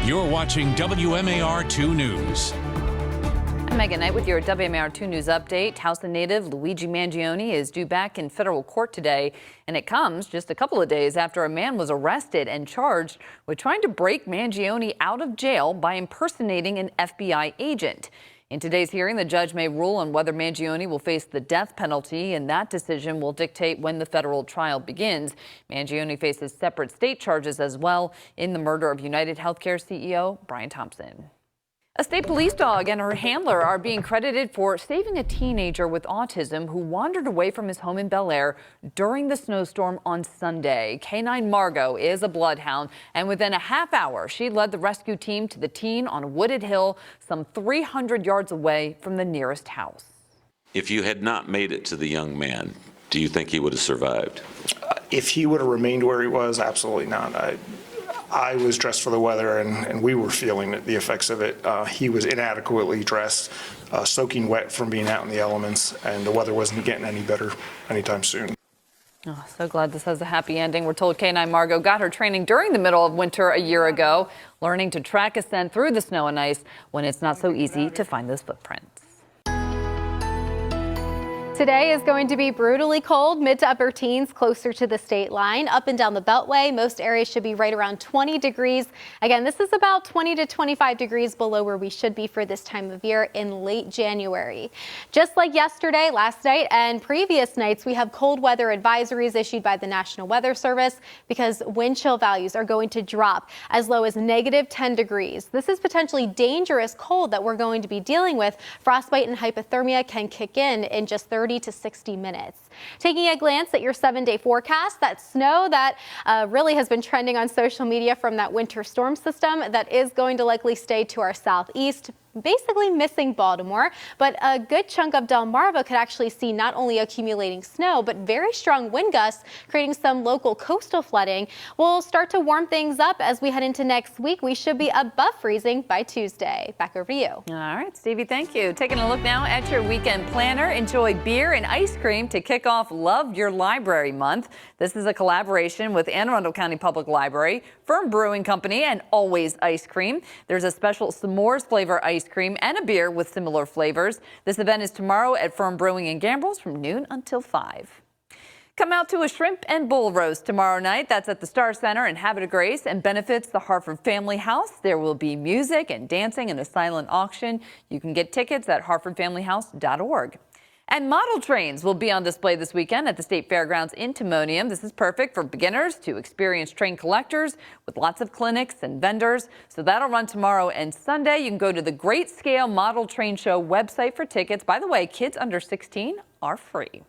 You're watching WMAR 2 News. I'm Megan Knight with your WMAR 2 News update. House native Luigi Mangione is due back in federal court today, and it comes just a couple of days after a man was arrested and charged with trying to break Mangione out of jail by impersonating an FBI agent. In today's hearing, the judge may rule on whether Mangione will face the death penalty, and that decision will dictate when the federal trial begins. Mangione faces separate state charges as well in the murder of United Healthcare CEO Brian Thompson. A state police dog and her handler are being credited for saving a teenager with autism who wandered away from his home in Bel Air during the snowstorm on Sunday. Canine Margot is a bloodhound, and within a half hour, she led the rescue team to the teen on a wooded hill some 300 yards away from the nearest house. If you had not made it to the young man, do you think he would have survived? If he would have remained where he was, absolutely not. I was dressed for the weather, and we were feeling the effects of it. He was inadequately dressed, soaking wet from being out in the elements, and the weather wasn't getting any better anytime soon. Oh, so glad this has a happy ending. We're told Canine Margot got her training during the middle of winter a year ago, learning to track a scent through the snow and ice when it's not so easy to find those footprints. Today is going to be brutally cold, mid to upper teens, closer to the state line. Up and down the Beltway, most areas should be right around 20 degrees. Again, this is about 20 to 25 degrees below where we should be for this time of year in late January. Just like yesterday, last night, and previous nights, we have cold weather advisories issued by the National Weather Service because wind chill values are going to drop as low as -10 degrees. This is potentially dangerous cold that we're going to be dealing with. Frostbite and hypothermia can kick in just 30 to 60 minutes. Taking a glance at your 7-day forecast, that snow that really has been trending on social media from that winter storm system that is going to likely stay to our southeast, basically missing Baltimore, but a good chunk of Delmarva could actually see not only accumulating snow, but very strong wind gusts, creating some local coastal flooding. We'll start to warm things up as we head into next week. We should be above freezing by Tuesday. Back over to you. All right, Stevie, thank you. Taking a look now at your weekend planner. Enjoy beer and ice cream to kick off Love Your Library Month. This is a collaboration with Anne Arundel County Public Library, Firm Brewing Company, and Always Ice Cream. There's a special s'mores flavor ice cream and a beer with similar flavors. This event is tomorrow at Firm Brewing in Gambrills from noon until 5. Come out to a shrimp and bull roast tomorrow night. That's at the Star Center in Habit of Grace and benefits the Hartford Family House. There will be music and dancing and a silent auction. You can get tickets at hartfordfamilyhouse.org. And model trains will be on display this weekend at the State Fairgrounds in Timonium. This is perfect for beginners to experienced train collectors with lots of clinics and vendors. So that'll run tomorrow and Sunday. You can go to the Great Scale Model Train Show website for tickets. By the way, kids under 16 are free.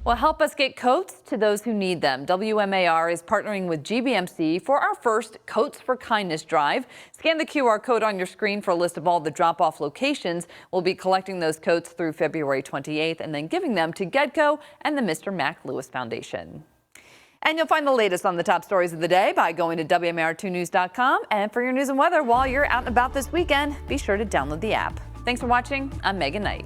Well, help us get coats to those who need them. WMAR is partnering with GBMC for our first Coats for Kindness drive. Scan the QR code on your screen for a list of all the drop-off locations. We'll be collecting those coats through February 28th and then giving them to GEDCO and the Mr. Mac Lewis Foundation. And you'll find the latest on the top stories of the day by going to WMAR2news.com. And for your news and weather while you're out and about this weekend, be sure to download the app. Thanks for watching. I'm Megan Knight.